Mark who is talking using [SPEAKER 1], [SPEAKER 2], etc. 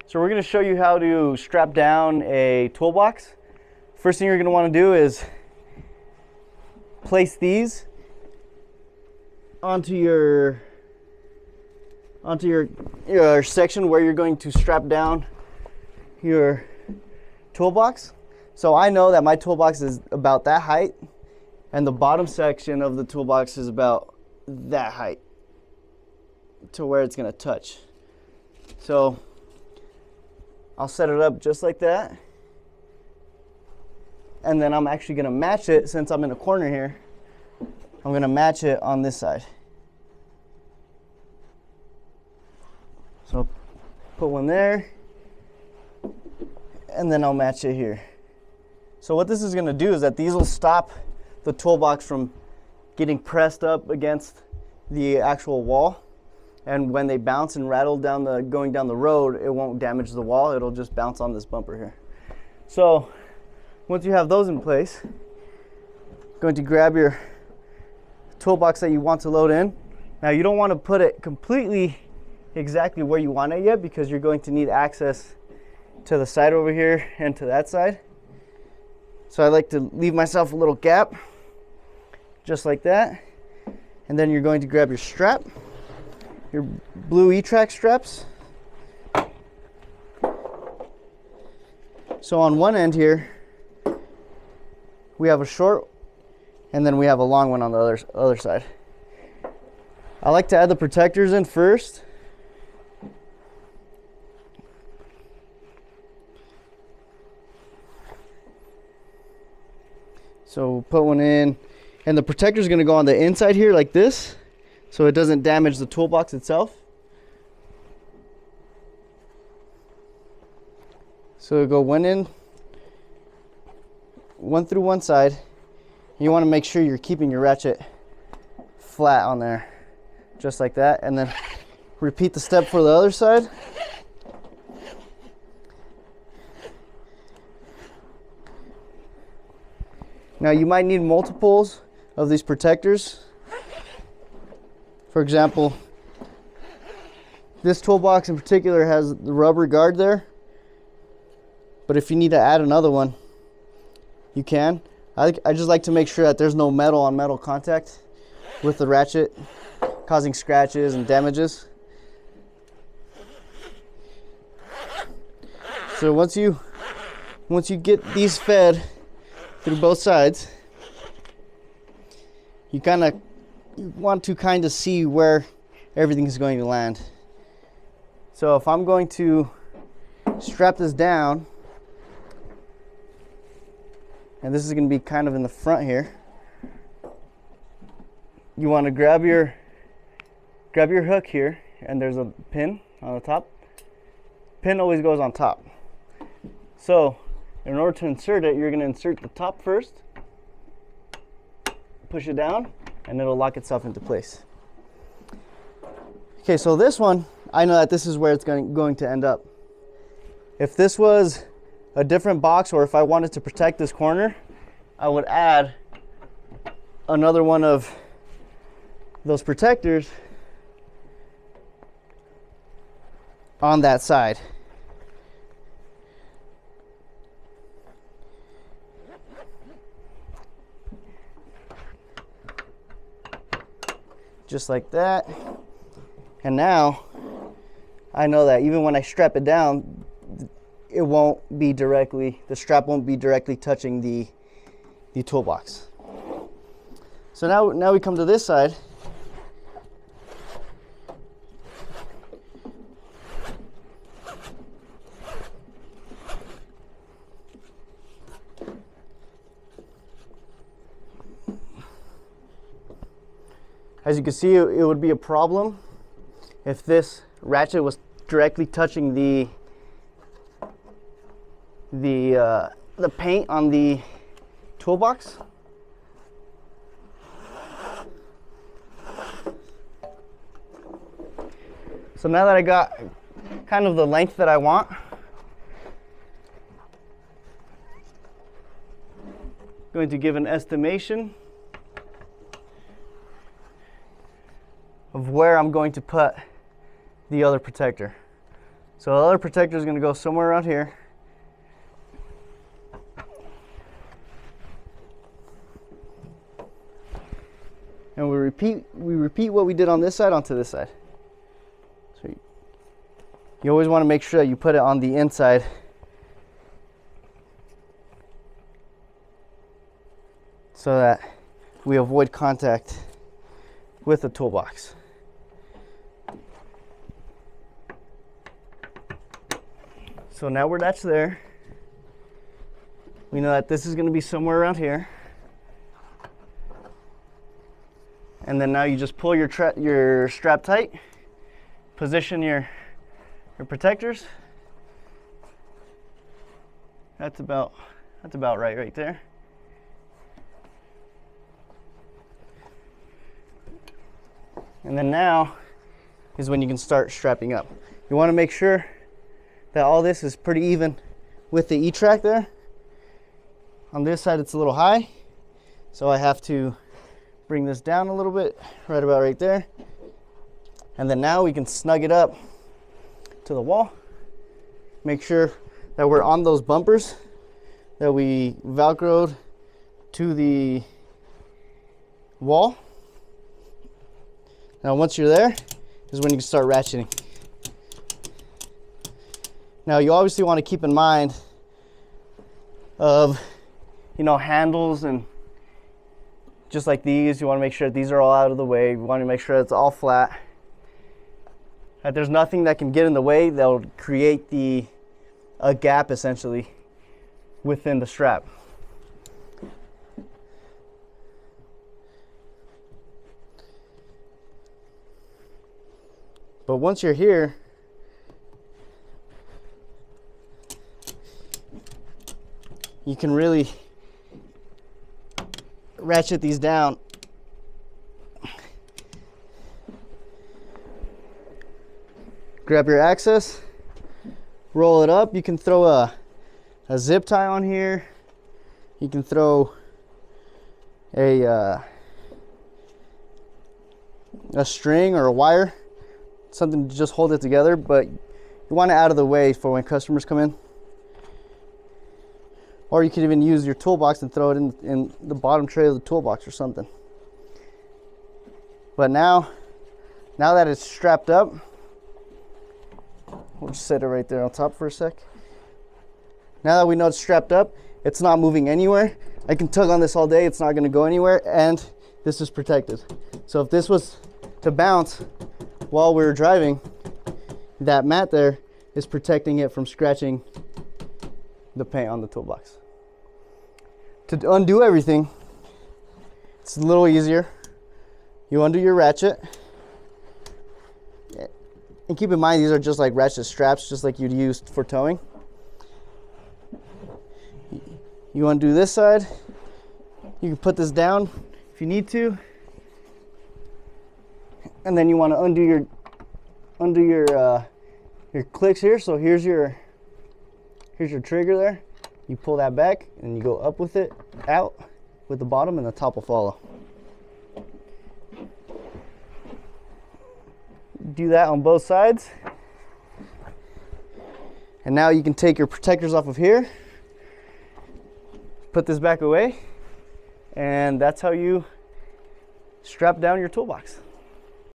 [SPEAKER 1] So we're going to show you how to strap down a toolbox. First thing you're going to want to do is place these onto your section where you're going to strap down your toolbox. So I know that my toolbox is about that height, and the bottom section of the toolbox is about that height to where it's going to touch. So I'll set it up just like that, and then I'm actually going to match it. Since I'm in a corner here, I'm going to match it on this side. So put one there, and then I'll match it here. So what this is going to do is that these will stop the toolbox from getting pressed up against the actual wall, and when they bounce and rattle going down the road, it won't damage the wall. It'll just bounce on this bumper here. So once you have those in place, you're going to grab your toolbox that you want to load in. Now you don't want to put it completely exactly where you want it yet, because you're going to need access to the side over here and to that side. So I like to leave myself a little gap, just like that. And then you're going to grab your strap, your blue E-Track straps. So on one end here, we have a short, and then we have a long one on the other side. I like to add the protectors in first. So put one in, and the protector is going to go on the inside here like this, so it doesn't damage the toolbox itself. So go one through one side. You want to make sure you're keeping your ratchet flat on there, just like that, and then repeat the step for the other side. Now you might need multiples of these protectors. For example, this toolbox in particular has the rubber guard there, but if you need to add another one, you can. I just like to make sure that there's no metal on metal contact with the ratchet, causing scratches and damages. So once you get these fed through both sides, you want to kind of see where everything is going to land. So if I'm going to strap this down, and this is going to be kind of in the front here, you want to grab your hook here, and there's a pin on the top. Pin always goes on top. So in order to insert it, you're going to insert the top first, push it down, and it'll lock itself into place. Okay, so this one, I know that this is where it's going to end up. If this was a different box, or if I wanted to protect this corner, I would add another one of those protectors on that side. Just like that. And now I know that even when I strap it down, the strap won't be directly touching the toolbox. So now we come to this side. As you can see, it would be a problem if this ratchet was directly touching the paint on the toolbox. So now that I got kind of the length that I want, I'm going to give an estimation of where I'm going to put the other protector. So the other protector is going to go somewhere around here. And we repeat what we did on this side onto this side. So you always want to make sure that you put it on the inside. So that we avoid contact with the toolbox. So now that's there. We know that this is going to be somewhere around here. And then now you just pull your strap tight, position your protectors. That's about right there. And then now is when you can start strapping up. You want to make sure that all this is pretty even with the E-track there. On this side it's a little high, so I have to bring this down a little bit, right about right there. And then now we can snug it up to the wall. Make sure that we're on those bumpers that we Velcroed to the wall. Now once you're there is when you can start ratcheting. Now you obviously want to keep in mind of, you know, handles, and just like these, you want to make sure that these are all out of the way. You want to make sure it's all flat, that there's nothing that can get in the way that will create a gap essentially within the strap. But once you're here, you can really ratchet these down. Grab your access, roll it up. You can throw a zip tie on here. You can throw a string or a wire, something to just hold it together, but you want it out of the way for when customers come in. Or you could even use your toolbox and throw it in the bottom tray of the toolbox or something. But now that it's strapped up, we'll just set it right there on top for a sec. Now that we know it's strapped up, it's not moving anywhere. I can tug on this all day, it's not going to go anywhere, and this is protected. So if this was to bounce while we're driving, that mat there is protecting it from scratching the paint on the toolbox. To undo everything, it's a little easier. You undo your ratchet, and keep in mind these are just like ratchet straps, just like you'd use for towing. You undo this side. You can put this down if you need to, and then you want to undo your clicks here. So here's your trigger there. You pull that back and you go up with it, out with the bottom, and the top will follow. Do that on both sides. And now you can take your protectors off of here, put this back away, and that's how you strap down your toolbox.